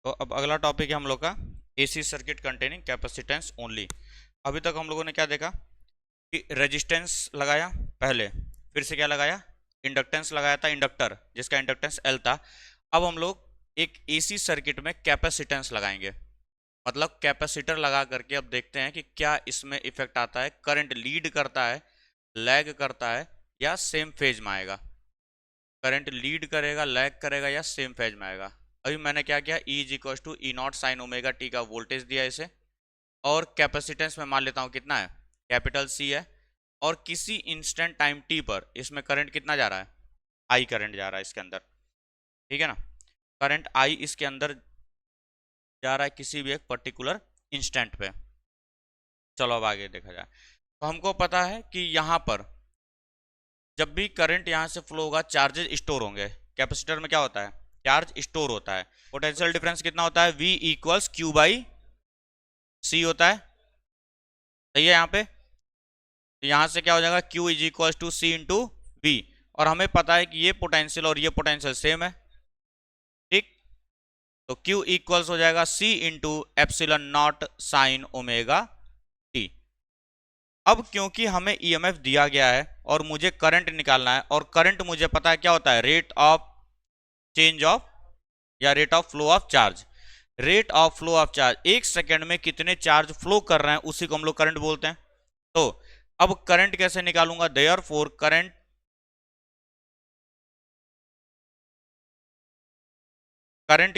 तो अब अगला टॉपिक है हम लोग का AC circuit containing capacitance only. अभी तक हम लोगों ने क्या देखा कि रेजिस्टेंस लगाया पहले, फिर से क्या लगाया, इंडक्टेंस लगाया था, इंडक्टर जिसका इंडक्टेंस एल था। अब हम लोग एक एसी सर्किट में कैपेसिटेंस लगाएंगे, मतलब कैपेसिटर लगा करके अब देखते हैं कि क्या इसमें इफेक्ट आता है, करंट लीड करता है, लैग करता है या सेम फेज में आएगा। करंट लीड करेगा, लैग करेगा या सेम फेज में आएगा। अभी मैंने क्या किया, E is equal to e not sine omega t का वोल्टेज दिया इसे, और कैपेसिटेंस में मान लेता हूँ कितना है, कैपिटल सी है, और किसी इंस्टेंट टाइम टी पर इसमें करंट कितना जा रहा है, आई करंट जा रहा है इसके अंदर, ठीक है ना। करंट आई इसके अंदर जा रहा है किसी भी एक पर्टिकुलर इंस्टेंट पे। चलो अब आगे देखा जाए। तो हमको पता है कि यहाँ पर जब भी करंट यहाँ से फ्लो होगा चार्जेस स्टोर होंगे। कैपेसिटर में क्या होता है, चार्ज स्टोर होता है। पोटेंशियल डिफरेंस कितना होता है, V इक्वल्स क्यू बाई सी होता है, सही है। यहाँ पे तो यहाँ से क्या हो जाएगा, Q is equal to c into v, और हमें पता है कि ये पोटेंशियल और ये पोटेंशियल सेम है, ठीक। तो Q इक्वल्स हो जाएगा C into epsilon naught sine omega T. अब क्योंकि हमें ईएमएफ दिया गया है और मुझे करंट निकालना है, और करंट मुझे पता है क्या होता है, रेट ऑफ चेंज ऑफ या rate of flow of charge. Rate of flow of charge, एक सेकेंड में कितने चार्ज फ्लो कर रहे हैं उसी को हम लोग करंट बोलते हैं। तो अब करंट कैसे निकालूंगा, देयरफॉर करंट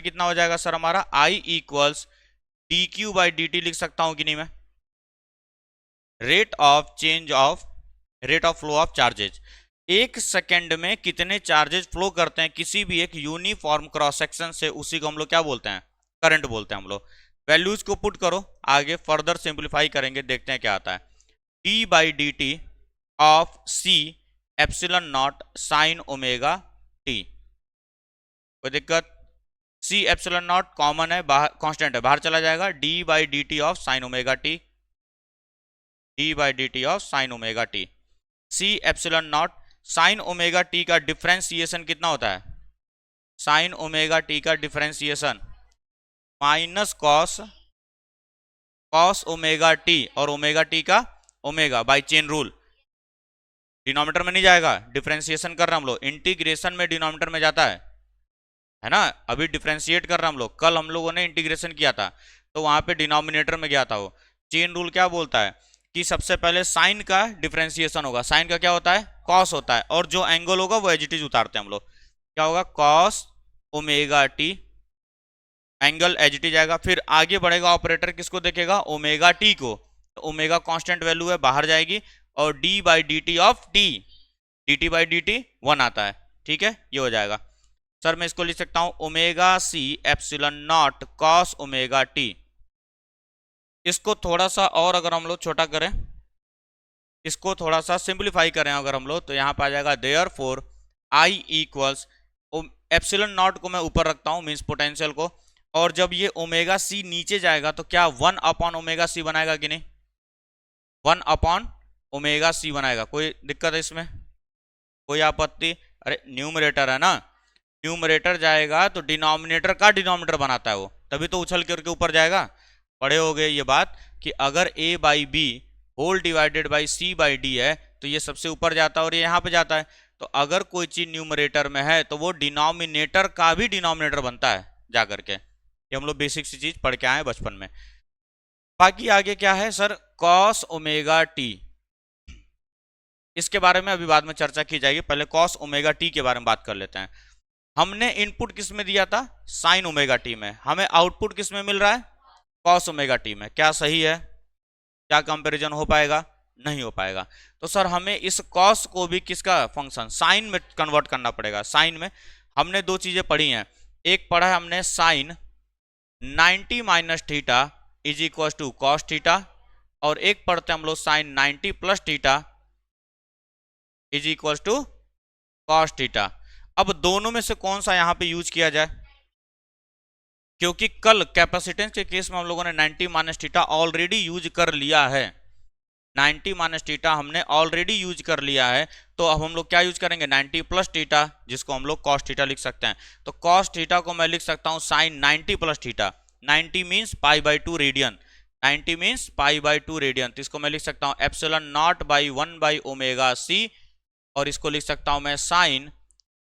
कितना हो जाएगा सर हमारा, I equals D Q by d T लिख सकता हूं कि नहीं मैं, rate of change of rate of flow of charges. एक सेकेंड में कितने चार्जेस फ्लो करते हैं किसी भी एक यूनिफॉर्म क्रॉस सेक्शन से, उसी को हम लोग क्या बोलते हैं, करंट बोलते हैं हम लोग। वैल्यूज को पुट करो, आगे फर्दर सिंप्लीफाई करेंगे, देखते हैं क्या आता है। T by d t of c epsilon naught sine omega t, कोई दिक्कत। सी एप्सिलॉन नॉट कॉमन है, बाहर कांस्टेंट है, बाहर चला जाएगा। D by d t of sine omega t, d by d t of sine omega t. C epsilon naught, sine omega t का differentiation कितना होता है, साइन ओमेगा टी का differentiation minus cos cos omega t, और omega t का omega by chain rule. Denominator में नहीं जाएगा, डिफरेंशिएशन कर रहे हम लोग, इंटीग्रेशन में डिनोमिनेटर में जाता है ना। अभी डिफरेंशिएट कर रहे हम लोग, कल हम लोगों ने इंटीग्रेशन किया था तो वहां पे डिनोमिनेटर में गया था वो। चेन रूल क्या बोलता है कि सबसे पहले साइन का डिफरेंशिएशन होगा, साइन का क्या होता है, कॉस होता है, और जो एंगल होगा वो एज इट इज उतारते हैं हम लोग, क्या होगा, cos omega t, angle as it is आएगा। फिर आगे बढ़ेगा ऑपरेटर, किसको देखेगा, ओमेगा टी को, तो ओमेगा कांस्टेंट वैल्यू है, बाहर जाएगी, और D by d t of T, D T by d T 1 आता है, ठीक है, ये हो जाएगा। सर मैं इसको लिख सकता हूं omega c epsilon naught cos omega t. इसको थोड़ा सा और अगर हम लोग छोटा करें, इसको थोड़ा सा सिंप्लीफाई करें अगर हम लोग, तो यहां पर आ जाएगा therefore I equals, epsilon not को मैं ऊपर रखता हूं मींस पोटेंशियल को, और जब ये ओमेगा सी नीचे जाएगा तो क्या 1 अपॉन ओमेगा सी बनाएगा कि नहीं, 1 अपॉन ओमेगा सी बनाएगा। कोई दिक्कत है इसमें, कोई आपत्ति, अरे न्यूमरेटर है ना, न्यूमरेटर जाएगा तो डिनोमिनेटर का डिनोमिनेटर बनाता है वो, तभी तो उछल करके ऊपर जाएगा। पढ़े हो गए ये बात कि अगर a by b whole divided by c by d है तो ये सबसे ऊपर जाता है और ये यहाँ पे जाता है। तो अगर कोई चीज न्यूमरेटर में है तो वो डिनोमिनेटर का भी डिनोमिनेटर बनता है जा करके। ये हम लोग बेसिक सी चीज पढ़ के आए बचपन में। बाकी आगे क्या है सर, कॉस ओमेगा टी, इसके बारे में अभी बाद में चर्चा की जाएगी, पहले कॉस ओमेगा टी के बारे में बात कर लेते हैं। हमने इनपुट किस में दिया था, साइन ओमेगा टी में, हमें आउटपुट किस में मिल रहा है, कॉस ओमेगा टी में। क्या सही है, क्या कंपैरिजन हो पाएगा, नहीं हो पाएगा। तो सर हमें इस कॉस को भी किसका फंक्शन, साइन में कन्वर्ट करना पड़ेगा। साइन में हमने दो चीजें पढ़ी हैं, एक पढ़ा है हमने sine 90 minus theta is equal to cos theta, और एक पढ़ते हम लोग sine 90 plus theta is equal to cos theta. अब दोनों में से कौन सा यहां पे यूज किया जाए, क्योंकि कल कैपेसिटेंस के केस में हम लोगों ने 90 माइनस थीटा ऑलरेडी यूज कर लिया है, 90 माइनस थीटा हमने ऑलरेडी यूज कर लिया है, तो अब हम लोग क्या यूज करेंगे 90 प्लस थीटा, जिसको हम लोग कॉस थीटा लिख सकते हैं। तो कॉस थीटा को मैं लिख सकता हूं sine 90 plus theta. 90 means π/2 radian, 90 means π/2 radian. तो इसको मैं लिख सकता हूं एप्सिलॉन नॉट बाई 1/ओमेगा c, और इसको लिख सकता हूं मैं साइन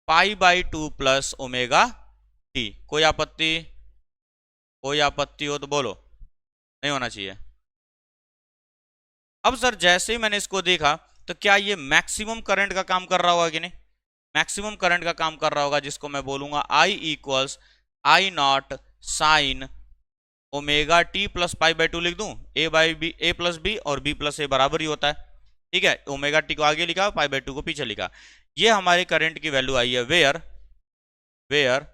π/2 प्लस ओमेगा टी। कोई आपत्ति? कोई आपत्ति हो तो बोलो, नहीं होना चाहिए। अब सर जैसे ही मैंने इसको देखा तो क्या ये मैक्सिमम करंट का काम कर रहा होगा कि नहीं? मैक्सिमम करंट का काम कर रहा होगा, जिसको मैं बोलूंगा I equals I not sine omega t plus π/2 लिख दूं। a प्लस बी और b प्लस ए बराबर ही होता है, ठीक है। ओमेगा टी को आगे लिखा, π/2 को पीछे लिखा। ये हमारे करंट की वैल्यू आई है, वेयर वेयर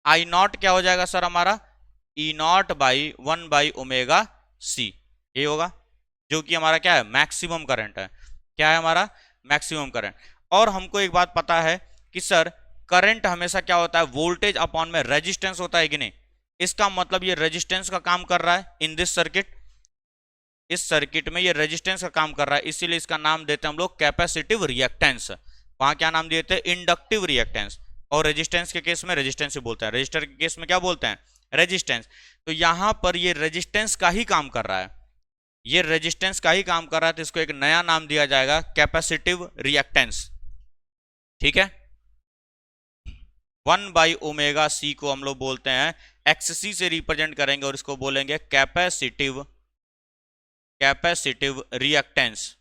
आई नॉट क्या हो जाएगा सर हमारा ई नॉट बाई 1/ओमेगा c, ये होगा, जो कि हमारा क्या है मैक्सिमम करंट है। क्या है हमारा मैक्सिमम करंट। और हमको एक बात पता है कि सर करंट हमेशा क्या होता है वोल्टेज अपॉन में रेजिस्टेंस होता है कि नहीं। इसका मतलब ये रेजिस्टेंस का काम कर रहा है इन दिस सर्किट, इस सर्किट में ये रेजिस्टेंस का काम कर रहा है, इसीलिए इसका नाम देते हैं हम लोग कैपेसिटिव रिएक्टेंस। वहां क्या नाम देते हैं इंडक्टिव रिएक्टेंस, और रेजिस्टेंस के केस में रेजिस्टेंस ही बोलते हैं, रजिस्टर के केस में क्या बोलते हैं रेजिस्टेंस। तो यहां पर ये रेजिस्टेंस का ही काम कर रहा है, ये रेजिस्टेंस का ही काम कर रहा है, तो इसको एक नया नाम दिया जाएगा कैपेसिटिव रिएक्टेंस, ठीक है। 1/ओमेगा c को हम लोग बोलते हैं XC से रिप्रेजेंट करेंगे और इसको बोलेंगे कैपेसिटिव रिएक्टेंस,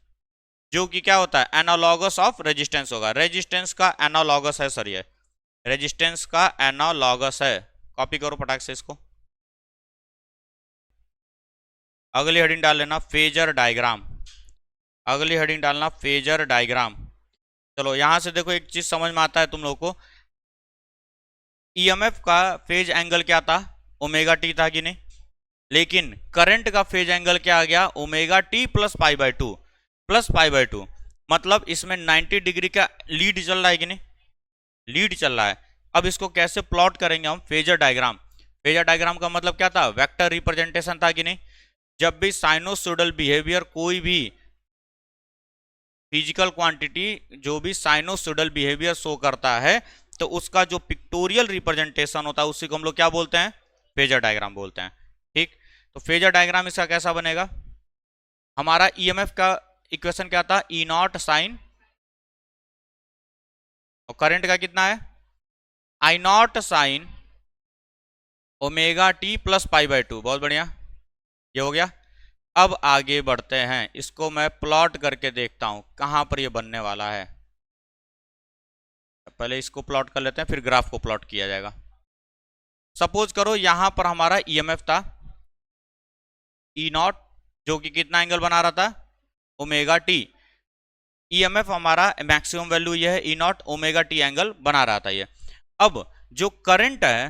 जो कि क्या होता है एनालॉगस ऑफ रेजिस्टेंस होगा। रेजिस्टेंस का एनालॉगस है सर, ये रेजिस्टेंस का एनालॉगस है। कॉपी करो फटाक से इसको। अगली हेडिंग डाल लेना फेजर डायग्राम, अगली हेडिंग डालना फेजर डायग्राम। चलो यहां से देखो एक चीज समझ में आता है तुम लोग को, ईएमएफ का फेज एंगल क्या था ओमेगा टी था कि नहीं, लेकिन करंट का फेज एंगल क्या आ गया ओमेगा टी प्लस π/2, मतलब इसमें 90 डिग्री का लीड चल रहा है कि नहीं, लीड चल रहा है। अब इसको कैसे प्लॉट करेंगे हम फेजर डायग्राम। फेजर डायग्राम का मतलब क्या था वेक्टर रिप्रेजेंटेशन था कि नहीं। जब भी साइनोसोडल बिहेवियर, कोई भी फिजिकल क्वांटिटी जो भी साइनोसोडल बिहेवियर शो करता है, तो उसका जो पिक्टोरियल रिप्रेजेंटेशन होता है उसी को हम लोग क्या बोलते हैं फेजर डायग्राम बोलते हैं, ठीक। तो फेजर डायग्राम इसका कैसा बनेगा, हमारा ईएमएफ का इक्वेशन क्या था ई नॉट साइन, और करंट का कितना है I not sine omega t plus π/2। बहुत बढ़िया, ये हो गया। अब आगे बढ़ते हैं, इसको मैं प्लॉट करके देखता हूं कहां पर ये बनने वाला है। पहले इसको प्लॉट कर लेते हैं, फिर ग्राफ को प्लॉट किया जाएगा। सपोज करो यहां पर हमारा ईएमएफ था ई नॉट, जो कि कितना एंगल बना रहा था ओमेगा टी। ईएमएफ हमारा मैक्सिमम वैल्यू ये है ई नॉट, ओमेगा टी एंगल बना रहा था ये। अब जो करंट है,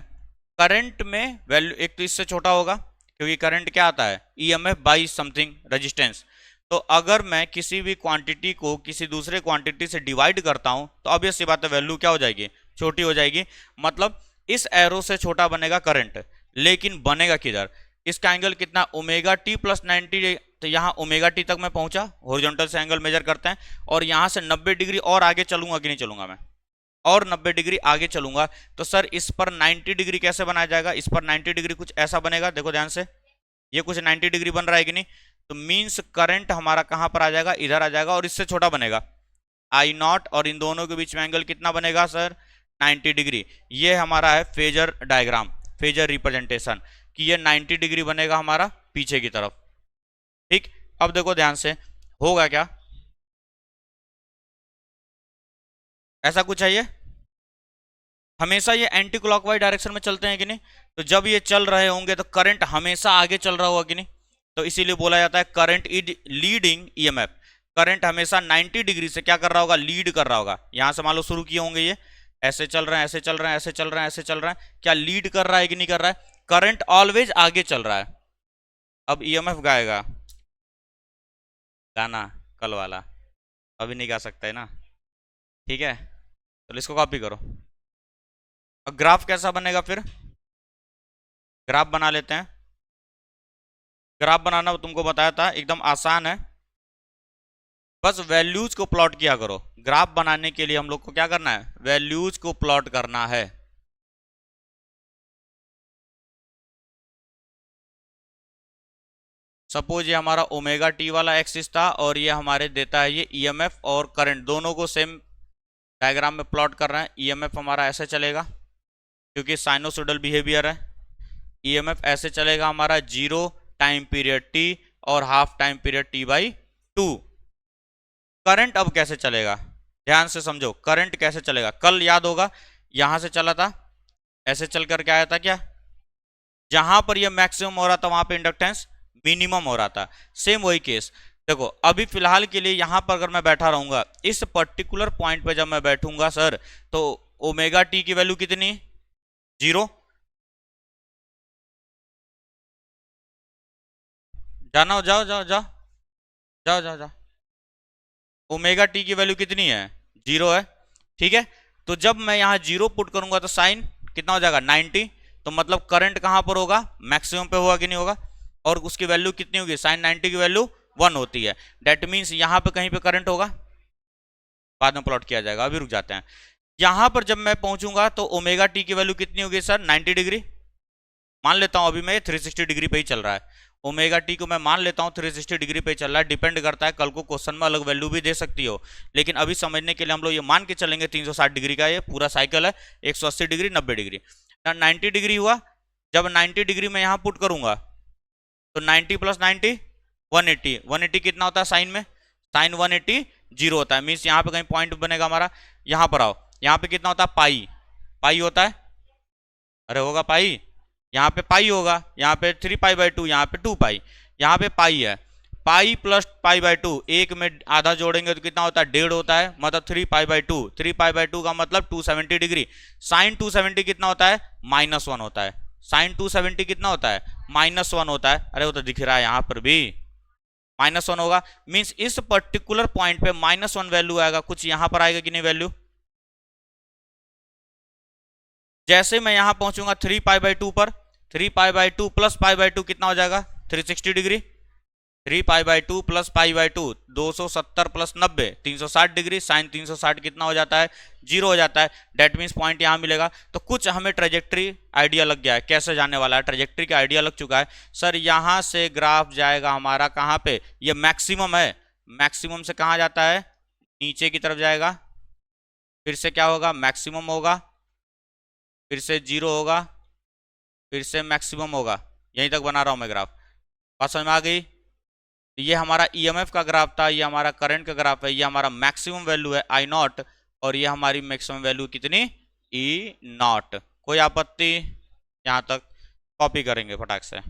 करंट में वैल्यू एक तो इससे छोटा होगा, क्योंकि करंट क्या आता है ईएमएफ बाई समथिंग रेजिस्टेंस। तो अगर मैं किसी भी क्वांटिटी को किसी दूसरे क्वांटिटी से डिवाइड करता हूं तो ऑब्वियस सी बात है वैल्यू क्या हो जाएगी छोटी हो जाएगी। मतलब इस एरो से छोटा बनेगा करंट, लेकिन बनेगा किधर, इसका एंगल कितना ओमेगा टी प्लस 90। तो यहाँ ओमेगा टी तक मैं पहुंचा, हॉरिजॉन्टल से एंगल मेजर करते हैं, और यहाँ से 90 डिग्री और आगे चलूंगा कि नहीं चलूंगा मैं, और 90 डिग्री आगे चलूंगा। तो सर इस पर 90 डिग्री कैसे बनाया जाएगा, इस पर 90 डिग्री कुछ ऐसा बनेगा, देखो ध्यान से, ये कुछ 90 डिग्री बन रहा है कि नहीं। तो मीन्स करंट हमारा कहां पर आ जाएगा, इधर आ जाएगा, और इससे छोटा बनेगा आई नॉट, और इन दोनों के बीच में एंगल कितना बनेगा सर 90 डिग्री। ये हमारा है फेजर डायग्राम, फेजर रिप्रेजेंटेशन, कि ये 90 डिग्री बनेगा हमारा पीछे की तरफ, ठीक। अब देखो ध्यान से होगा क्या, ऐसा कुछ है, ये हमेशा ये एंटी क्लॉकवाइज डायरेक्शन में चलते हैं कि नहीं। तो जब ये चल रहे होंगे तो करंट हमेशा आगे चल रहा होगा कि नहीं। तो इसीलिए बोला जाता है current is leading EMF. Current हमेशा 90 डिग्री से क्या कर रहा होगा, लीड कर रहा होगा। यहां से मान लो शुरू किए होंगे, ये ऐसे चल रहे हैं, ऐसे चल रहे हैं, ऐसे चल रहे हैं, ऐसे चल रहे हैं, क्या लीड कर रहा है कि नहीं कर रहा है, करंट ऑलवेज आगे चल रहा है। अब ईएमएफ गाएगा गाना कल वाला, अभी नहीं गा सकता है ना, ठीक है। तो इसको कॉपी करो। अब ग्राफ कैसा बनेगा, फिर ग्राफ बना लेते हैं। ग्राफ बनाना तुमको बताया था एकदम आसान है। बस वैल्यूज को प्लॉट किया करो। ग्राफ बनाने के लिए हम लोग को क्या करना है, वैल्यूज को प्लॉट करना है। सपोज ये हमारा ओमेगा टी वाला एक्सिस था और ये हमारे देता है ये ईएमएफ और करंट, दोनों को सेम डायग्राम में प्लॉट कर रहे हैं। ईएमएफ हमारा ऐसे चलेगा क्योंकि साइनोसोडल बिहेवियर है। ईएमएफ ऐसे चलेगा हमारा 0 टाइम पीरियड टी और half time period T by 2। Current अब कैसे चलेगा, ध्यान से समझो, करंट कैसे चलेगा। कल याद होगा यहां से चला था, ऐसे चल करके आया था क्या, जहां पर ये मैक्सिमम हो रहा था वहां पे इंडक्टेंस मिनिमम हो रहा था। सेम वही केस देखो, अभी फिलहाल के लिए यहां पर अगर मैं बैठा रहूंगा, इस पर्टिकुलर पॉइंट पे जब मैं बैठूंगा सर, तो ओमेगा टी की वैल्यू कितनी, 0। जाना हो, जाओ जाओ जाओ जाओ जाओ जाओ। ओमेगा टी की वैल्यू कितनी है, 0 है, ठीक है। तो जब मैं यहाँ 0 पुट करूंगा तो साइन कितना हो जाएगा, 90। तो मतलब करंट कहां पर होगा, मैक्सिमम पे होगा कि नहीं होगा, और उसकी वैल्यू कितनी होगी, साइन 90 की वैल्यू 1 होती है। डेट मीन्स यहां पे कहीं पे करंट होगा, बाद में प्लॉट किया जाएगा, अभी रुक जाते हैं। यहां पर जब मैं पहुंचूंगा तो ओमेगा टी की वैल्यू कितनी होगी सर, 90 डिग्री। मान लेता हूं अभी मैं 360 डिग्री पे ही चल रहा है, ओमेगा टी को मैं मान लेता हूं 360 डिग्री पे चल रहा है। डिपेंड करता है, कल को क्वेश्चन में अलग वैल्यू भी दे सकती हो, लेकिन अभी समझने के लिए हम लोग ये मान के चलेंगे 360 डिग्री का ये पूरा साइकिल है, 180 डिग्री 90 डिग्री 90 डिग्री हुआ। जब 90 डिग्री में यहां पुट करूंगा तो 90 प्लस 90 180, 180 कितना होता है साइन में, साइन 180 0 होता है। मीन्स यहाँ पे कहीं पॉइंट बनेगा हमारा, यहाँ पर आओ, यहाँ पे कितना होता है, पाई, पाई होता है, अरे होगा पाई, यहाँ पे पाई होगा, यहाँ पे 3 पाई/2, यहाँ पे 2 पाई, यहाँ पे पाई है। पाई प्लस पाई/2, एक में आधा जोड़ेंगे तो कितना होता है, 1.5 होता है, मतलब 3 पाई/2, 3 पाई/2 का मतलब 270 डिग्री। साइन 270 कितना होता है, -1 होता है। साइन 270 कितना होता है, -1 होता है। अरे वो तो दिख रहा है यहाँ पर भी -1 होगा। मीन्स इस पर्टिकुलर पॉइंट पे -1 वैल्यू आएगा, कुछ यहां पर आएगा कि नहीं वैल्यू। जैसे मैं यहां पहुंचूंगा 3 पाई/2 पर, 3 पाई/2 प्लस पाई/2 कितना हो जाएगा, 360 डिग्री। 3 पाई/2 प्लस पाई/2 270 प्लस 90 360 डिग्री। साइन 360 कितना हो जाता है, 0 हो जाता है। डेट मीन्स पॉइंट यहां मिलेगा। तो कुछ हमें ट्रेजेक्ट्री आइडिया लग गया है, कैसे जाने वाला है, ट्रेजेक्ट्री का आइडिया लग चुका है। सर यहां से ग्राफ जाएगा हमारा कहां पे, ये मैक्सिमम है, मैक्सिमम से कहां जाता है, नीचे की तरफ जाएगा, फिर से क्या होगा, मैक्सिमम होगा, फिर से 0 होगा, फिर से मैक्सिमम होगा। यहीं तक बना रहा हूं मैं ग्राफ, बात समझ में आ गई। ये हमारा ईएमएफ का ग्राफ था, ये हमारा करंट का ग्राफ है, ये हमारा मैक्सिमम वैल्यू है आई नॉट, और ये हमारी मैक्सिमम वैल्यू कितनी, ई नॉट। कोई आपत्ति, यहां तक कॉपी करेंगे फटाक से।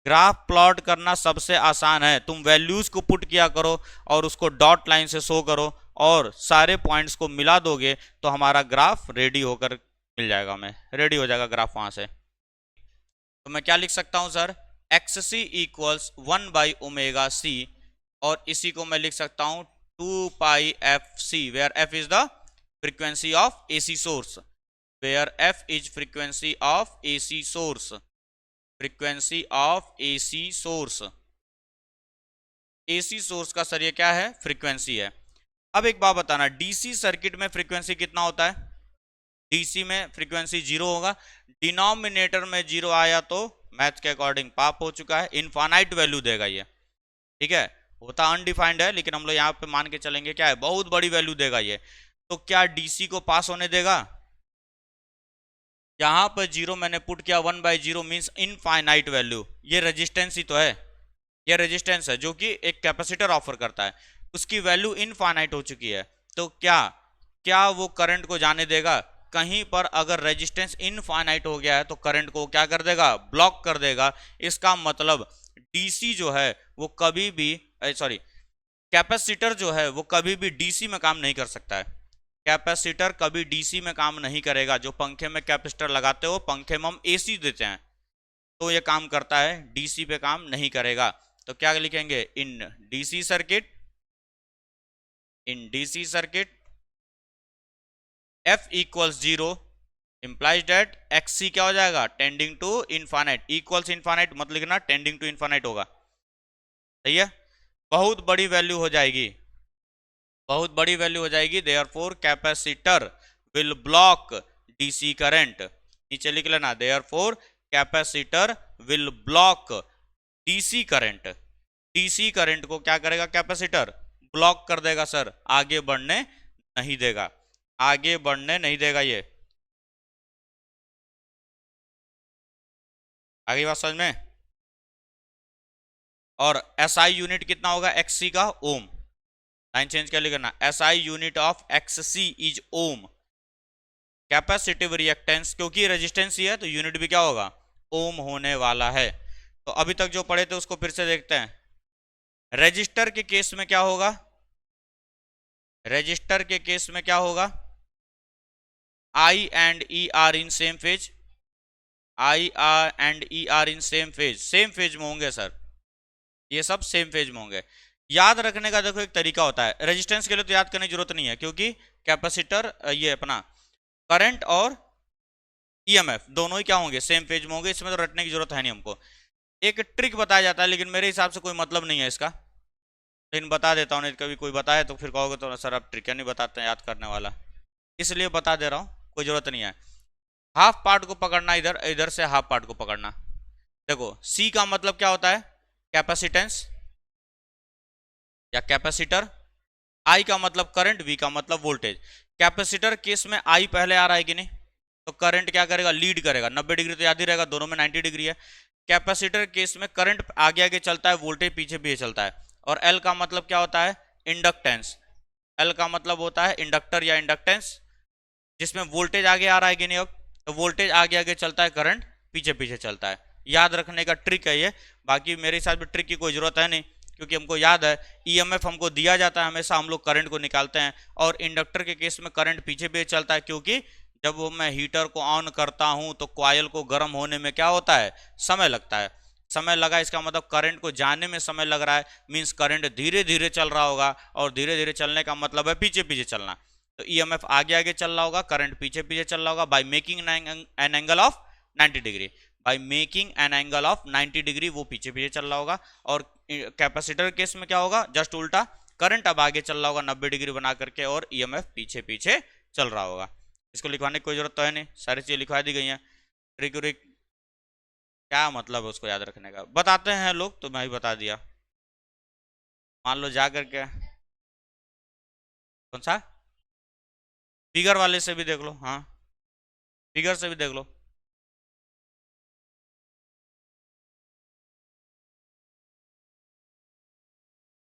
ग्राफ प्लॉट करना सबसे आसान है, तुम वैल्यूज को पुट किया करो और उसको डॉट लाइन से शो करो और सारे पॉइंट्स को मिला दोगे तो हमारा ग्राफ रेडी होकर मिल जाएगा, हमें रेडी हो जाएगा ग्राफ वहां से। तो मैं क्या लिख सकता हूं सर, एक्स सी इक्वल्स 1/ωc, और इसी को मैं लिख सकता हूं 2πfc, where f is the frequency of AC source, where f is frequency of AC source, frequency of AC source. AC source का सर ये क्या है, फ्रीक्वेंसी है। अब एक बात बताना, डीसी सर्किट में फ्रीक्वेंसी कितना होता है, डीसी में फ्रीक्वेंसी 0 होगा। डिनोमिनेटर में 0 आया तो मैथ के अकॉर्डिंग पाप हो चुका है, इनफाइनाइट वैल्यू देगा ये, ठीक है। होता अनडिफाइंड है, लेकिन हम लोग यहाँ पे मान के चलेंगे क्या है, बहुत बड़ी वैल्यू देगा ये। तो क्या डीसी को पास होने देगा, यहां पर 0 मैंने पुट किया, 1/0 मीन्स इनफाइनाइट वैल्यू। ये रेजिस्टेंस ही तो है, ये रेजिस्टेंस है जो कि एक कैपेसिटर ऑफर करता है, उसकी वैल्यू इनफाइनाइट हो चुकी है। तो क्या क्या वो करंट को जाने देगा, कहीं पर अगर रेजिस्टेंस इनफाइनाइट हो गया है तो करंट को क्या कर देगा, ब्लॉक कर देगा। इसका मतलब डीसी जो है वो कभी भी, सॉरी, कैपेसिटर जो है वो कभी भी डीसी में काम नहीं कर सकता है। कैपेसिटर कभी डीसी में काम नहीं करेगा। जो पंखे में कैपेसिटर लगाते हो, पंखे में हम एसी देते हैं तो ये काम करता है, डीसी पे काम नहीं करेगा। तो क्या लिखेंगे, in DC circuit, in DC circuit f equals 0 implies that xc क्या हो जाएगा, tending to infinite, equals infinite मत लिखना, टेंडिंग टू इनफाइनाइट होगा, सही है। बहुत बड़ी वैल्यू हो जाएगी, बहुत बड़ी वैल्यू हो जाएगी। Therefore capacitor will block DC current, नीचे लिख लेना, therefore capacitor will block DC current. DC current को क्या करेगा कैपेसिटर, ब्लॉक कर देगा सर, आगे बढ़ने नहीं देगा, आगे बढ़ने नहीं देगा। ये आगे बात समझ में। और एसआई यूनिट कितना होगा एक्ससी का, ओम। लाइन चेंज कर लिखना, SI unit of XC is ohm. Capacitive reactance, क्योंकि रेजिस्टेंस ही है तो यूनिट भी क्या होगा, ओम होने वाला है। तो अभी तक जो पढ़े थे उसको फिर से देखते हैं। रजिस्टर के केस में क्या होगा, रजिस्टर के केस में क्या होगा, I and E are in same phase, I are and E are in same phase, same phase में होंगे सर, ये सब सेम फेज में होंगे। याद रखने का देखो एक तरीका होता है, रेजिस्टेंस के लिए तो याद करने की जरूरत नहीं है, क्योंकि कैपेसिटर ये अपना करंट और ईएमएफ दोनों ही क्या होंगे, सेम फेज में होंगे, इसमें तो रटने की जरूरत है नहीं हमको। एक ट्रिक बताया जाता है, लेकिन मेरे हिसाब से कोई मतलब नहीं है इसका, लेकिन बता देता हूँ, नहीं कभी कोई बताए तो फिर कहोगे तो सर आप ट्रिक नहीं बताते हैं याद करने वाला, इसलिए बता दे रहा हूँ, कोई जरूरत नहीं है। हाफ पार्ट को पकड़ना, इधर इधर से हाफ पार्ट को पकड़ना। देखो सी का मतलब क्या होता है, कैपेसिटेंस या कैपेसिटर, आई का मतलब करंट, वी का मतलब वोल्टेज। कैपेसिटर केस में आई पहले आ रहा है कि नहीं, तो करंट क्या करेगा, लीड करेगा, 90 डिग्री तो याद ही रहेगा, दोनों में 90 डिग्री है। कैपेसिटर केस में करंट आगे आगे चलता है, वोल्टेज पीछे पीछे चलता है। और एल का मतलब क्या होता है, इंडक्टेंस। एल का मतलब होता है इंडक्टर या इंडक्टेंस, जिसमें वोल्टेज आगे आ रहा है कि नहीं, अब तो वोल्टेज आगे आगे चलता है, करंट पीछे पीछे चलता है। याद रखने का ट्रिक है ये, बाकी मेरे हिसाब से ट्रिक की कोई जरूरत है नहीं, क्योंकि हमको याद है ईएमएफ हमको दिया जाता है, हमेशा हम लोग करंट को निकालते हैं। और इंडक्टर के केस में करंट पीछे पीछे चलता है, क्योंकि जब मैं हीटर को ऑन करता हूं तो कॉइल को गर्म होने में क्या होता है, समय लगता है। समय लगा, इसका मतलब करंट को जाने में समय लग रहा है, मींस करंट धीरे धीरे चल रहा होगा, और धीरे धीरे चलने का मतलब है पीछे पीछे चलना। तो ईएमएफ आगे आगे चल रहा होगा, करंट पीछे पीछे चल रहा होगा, by making an angle of 90 degree, by making an angle of 90 degree वो पीछे पीछे चल रहा होगा। और कैपेसिटर केस में क्या होगा, जस्ट उल्टा, करंट अब आगे चल रहा होगा 90 डिग्री बना करके, और ईएमएफ पीछे पीछे चल रहा होगा। इसको लिखवाने की कोई जरूरत तो है नहीं, सारी चीजें लिखवा दी गई हैं। ट्रिक व्रिक क्या मतलब है उसको याद रखने का, बताते हैं लोग तो मैं भी बता दिया। मान लो जा करके कौन सा, फिगर वाले से भी देख लो, हाँ फिगर से भी देख लो।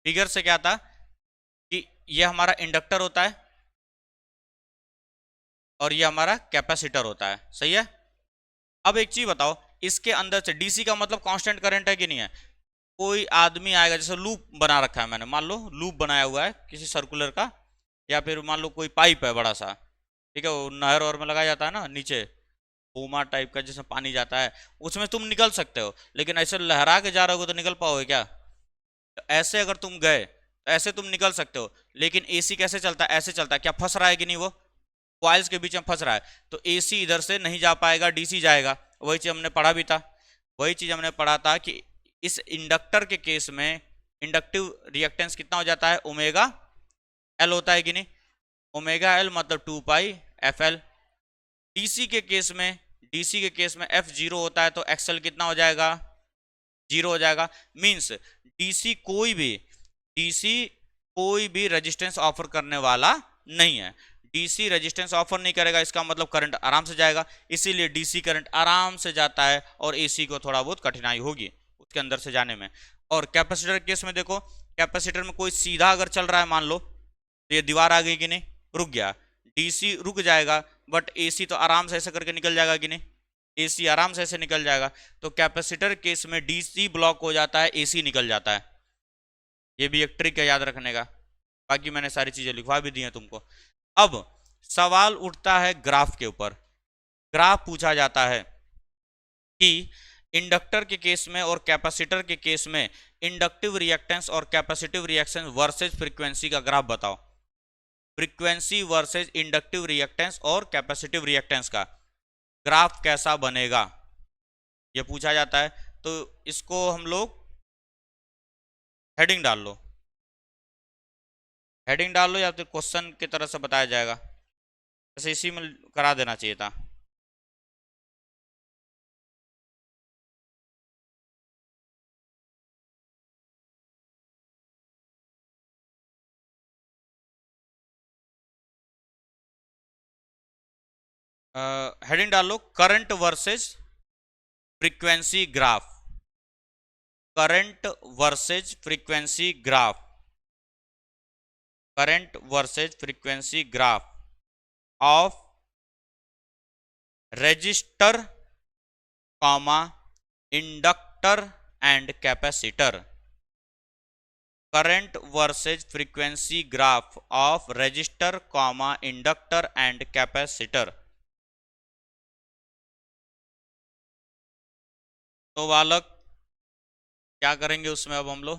फिगर से क्या था कि ये हमारा इंडक्टर होता है और ये हमारा कैपेसिटर होता है, सही है। अब एक चीज बताओ, इसके अंदर से डीसी का मतलब कांस्टेंट करंट है कि नहीं है। कोई आदमी आएगा, जैसे लूप बना रखा है मैंने, मान लो लूप बनाया हुआ है किसी सर्कुलर का, या फिर मान लो कोई पाइप है बड़ा सा, ठीक है, वो नहर और में लगाया जाता है ना नीचे, बोमा टाइप का जिसमें पानी जाता है, उसमें तुम निकल सकते हो, लेकिन ऐसे लहरा के जा रहे हो तो निकल पाओगे क्या। तो ऐसे अगर तुम गए तो ऐसे तुम निकल सकते हो, लेकिन एसी कैसे चलता है, ऐसे चलता है, क्या फंस रहा है कि नहीं, वो कॉइल्स के बीच में फंस रहा है, तो एसी इधर से नहीं जा पाएगा, डीसी जाएगा। वही चीज हमने पढ़ा भी था, वही चीज हमने पढ़ा था कि इस इंडक्टर के केस में इंडक्टिव रिएक्टेंस कितना हो जाता है, ओमेगा एल होता है कि नहीं, ओमेगा एल मतलब 2 पाई एफ एल। डीसी के केस में, डीसी के केस में एफ जीरो होता है, तो एक्सएल कितना हो जाएगा, जीरो हो जाएगा। मींस डीसी कोई भी रेजिस्टेंस ऑफर करने वाला नहीं है, डीसी रेजिस्टेंस ऑफर नहीं करेगा, इसका मतलब करंट आराम से जाएगा, इसीलिए डीसी करंट आराम से जाता है, और एसी को थोड़ा बहुत कठिनाई होगी उसके अंदर से जाने में। और कैपेसिटर केस में देखो, कैपेसिटर में कोई सीधा अगर चल रहा है मान लो, तो ये दीवार आ गई कि नहीं, रुक गया, डीसी रुक जाएगा, बट एसी तो आराम से ऐसे करके निकल जाएगा कि नहीं, एसी आराम से ऐसे निकल जाएगा। तो कैपेसिटर केस में डीसी ब्लॉक हो जाता है, एसी निकल जाता है। ये भी एक ट्रिक है याद रखने का, बाकी मैंने सारी चीजें लिखवा भी दी हैं तुमको। अब सवाल उठता है ग्राफ के ऊपर, ग्राफ पूछा जाता है कि इंडक्टर के केस में और कैपेसिटर के केस में इंडक्टिव रिएक्टेंस और कैपेसिटिव रिएक्शन वर्सेज फ्रीक्वेंसी का ग्राफ बताओ। फ्रीक्वेंसी वर्सेज इंडक्टिव रिएक्टेंस और कैपेसिटिव रिएक्टेंस का ग्राफ कैसा बनेगा, ये पूछा जाता है। तो इसको हम लोग हेडिंग डाल लो, हेडिंग डाल लो या फिर क्वेश्चन की तरह से बताया जाएगा, जैसे इसी में करा देना चाहिए था। हेडिंग डाल लो current versus frequency graph, current versus frequency graph, current versus frequency graph of resistor comma inductor and capacitor, current versus frequency graph of resistor comma inductor and capacitor. तो बालक क्या करेंगे उसमें, अब हम लोग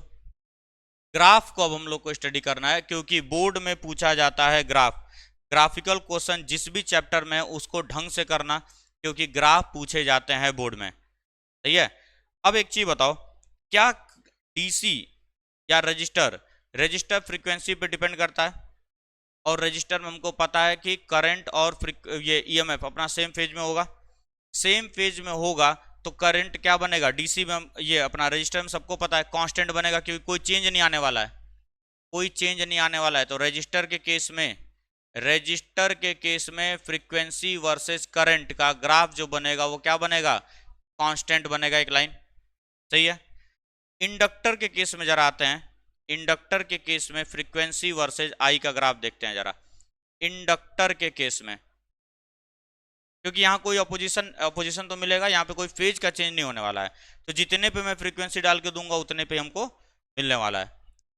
ग्राफ को अब हम लोग को स्टडी करना है, क्योंकि बोर्ड में पूछा जाता है ग्राफ। ग्राफिकल क्वेश्चन जिस भी चैप्टर में उसको ढंग से करना, क्योंकि ग्राफ पूछे जाते हैं बोर्ड में, सही है। अब एक चीज बताओ, क्या डीसी या रजिस्टर, रजिस्टर फ्रीक्वेंसी पे डिपेंड करता है, और रजिस्टर में हमको पता है कि करंट और ये ईएमएफ अपना सेम फेज में होगा, सेम फेज में होगा तो करंट क्या बनेगा, डीसी में ये अपना रजिस्टर में सबको पता है कांस्टेंट बनेगा, क्योंकि कोई चेंज नहीं आने वाला है, कोई चेंज नहीं आने वाला है। तो रजिस्टर के केस में, रजिस्टर के केस में फ्रीक्वेंसी वर्सेस करंट का ग्राफ जो बनेगा वो क्या बनेगा, कांस्टेंट बनेगा, एक लाइन, सही है। इंडक्टर के केस में जरा आते हैं, इंडक्टर के केस में फ्रीक्वेंसी वर्सेस आई का ग्राफ देखते हैं जरा। इंडक्टर के केस में, क्योंकि यहाँ कोई अपोजिशन तो मिलेगा, यहाँ पे कोई फेज का चेंज नहीं होने वाला है, तो जितने पे मैं फ्रीक्वेंसी डाल के दूंगा उतने पे हमको मिलने वाला है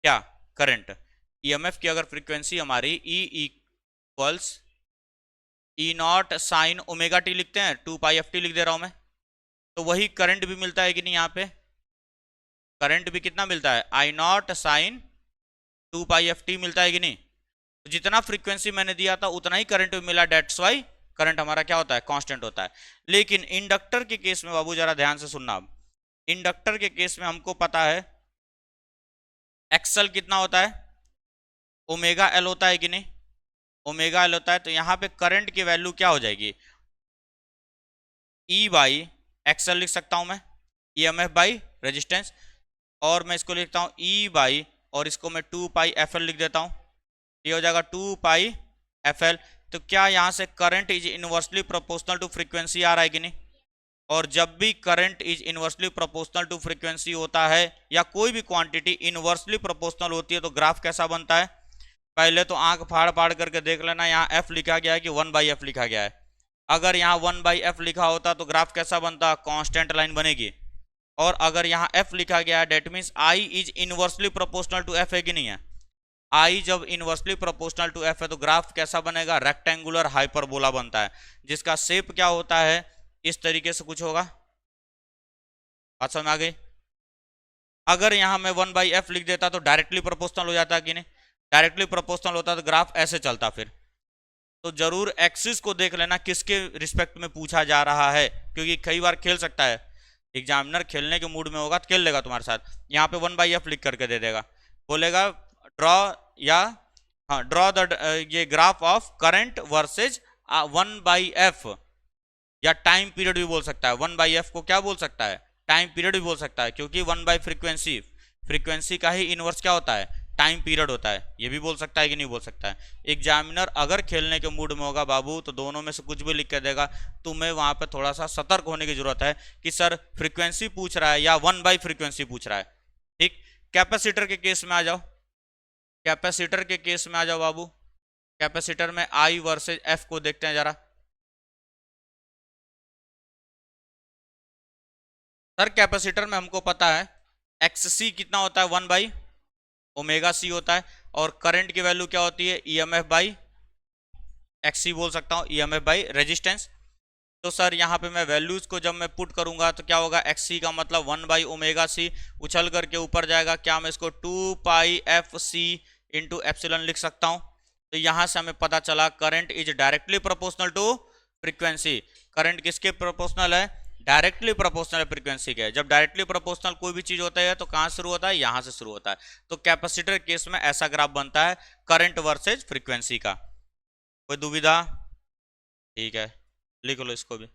क्या, करंट। ईएमएफ की अगर फ्रीक्वेंसी हमारी E equals E not sine omega T लिखते हैं, 2πft लिख दे रहा हूं मैं, तो वही करंट भी मिलता है कि नहीं, यहाँ पे करंट भी कितना मिलता है, आई नॉट साइन 2πft मिलता है कि नहीं। तो जितना फ्रीक्वेंसी मैंने दिया था उतना ही करंट भी मिला, डेट्स वाई करंट हमारा क्या होता है, कांस्टेंट होता है। लेकिन इंडक्टर के केस में बाबू जरा ध्यान से सुनना, अब इंडक्टर के केस में हमको पता है एक्सल कितना होता है, ओमेगा एल होता है कि नहीं, ओमेगा एल होता है। तो यहां पे करंट की वैल्यू क्या हो जाएगी, ई बाई एक्सल लिख सकता हूं मैं, ईएमएफ बाई रेजिस्टेंस, और मैं इसको लिखता हूं ई बाई, और इसको मैं 2πfl लिख देता हूं, ये हो जाएगा 2πfl। तो क्या यहां से current is inversely proportional to frequency आ रहा है कि नहीं, और जब भी current is inversely proportional to frequency होता है, या कोई भी क्वांटिटी इनवर्सली प्रोपोर्शनल होती है, तो ग्राफ कैसा बनता है, पहले तो आंख फाड़ फाड़ करके देख लेना, यहाँ एफ लिखा गया है कि 1/f लिखा गया है। अगर यहाँ 1/f लिखा होता तो ग्राफ कैसा बनता, कांस्टेंट लाइन बनेगी, और अगर यहाँ f लिखा गया है that means i is inversely proportional to f है कि नहीं है, i जब इनवर्सली प्रोपोर्शनल टू f है तो ग्राफ कैसा बनेगा, रेक्टेंगुलर हाइपरबोला बनता है, जिसका शेप क्या होता है, इस तरीके से कुछ होगा, बात समझ आ गई। अगर यहाँ मैं 1/f लिख देता तो डायरेक्टली प्रोपोर्शनल हो जाता कि नहीं, डायरेक्टली प्रोपोर्शनल होता तो ग्राफ ऐसे चलता फिर। तो जरूर एक्सिस को देख लेना किसके रिस्पेक्ट में पूछा जा रहा है, क्योंकि कई बार खेल सकता है, एग्जामिनर खेलने के मूड में होगा तो खेल लेगा तुम्हारे साथ, यहाँ पे 1/f लिख करके दे देगा, बोलेगा ड्रॉ, या हाँ ड्रॉ द ये graph of current versus 1/f, या टाइम पीरियड भी बोल सकता है, 1/f को क्या बोल सकता है, टाइम पीरियड भी बोल सकता है, क्योंकि 1/फ्रीक्वेंसी, फ्रीक्वेंसी का ही इनवर्स क्या होता है, टाइम पीरियड होता है, ये भी बोल सकता है कि नहीं बोल सकता है। एग्जामिनर अगर खेलने के मूड में होगा बाबू तो दोनों में से कुछ भी लिख के देगा, तुम्हें वहां पे थोड़ा सा सतर्क होने की जरूरत है कि सर फ्रीक्वेंसी पूछ रहा है या 1/फ्रीक्वेंसी पूछ रहा है, ठीक। कैपेसिटर के केस में आ जाओ, कैपेसिटर के केस में आ जाओ बाबू, कैपेसिटर में आई वर्सेज एफ को देखते हैं जरा। सर कैपेसिटर में हमको पता है एक्ससी कितना होता है, 1/ओमेगा-c होता है, और करंट की वैल्यू क्या होती है, EMF/XC बोल सकता हूं, EMF/रेजिस्टेंस। तो सर यहाँ पे मैं वैल्यूज को जब मैं पुट करूंगा तो क्या होगा, XC का मतलब 1/ओमेगा-c, उछल करके ऊपर जाएगा, क्या मैं इसको 2πfc इंटू एप्सिलॉन लिख सकता हूँ। तो यहाँ से हमें पता चला current is directly proportional to frequency, current किसके प्रोपोर्शनल है, डायरेक्टली प्रोपोर्शनल फ्रीक्वेंसी क्या है? जब डायरेक्टली प्रोपोर्शनल कोई भी चीज होता है तो कहां शुरू होता है? यहां से शुरू होता है। तो कैपेसिटर केस में ऐसा ग्राफ बनता है करंट वर्सेज फ्रीक्वेंसी का। कोई दुविधा? ठीक है, लिख लो इसको भी।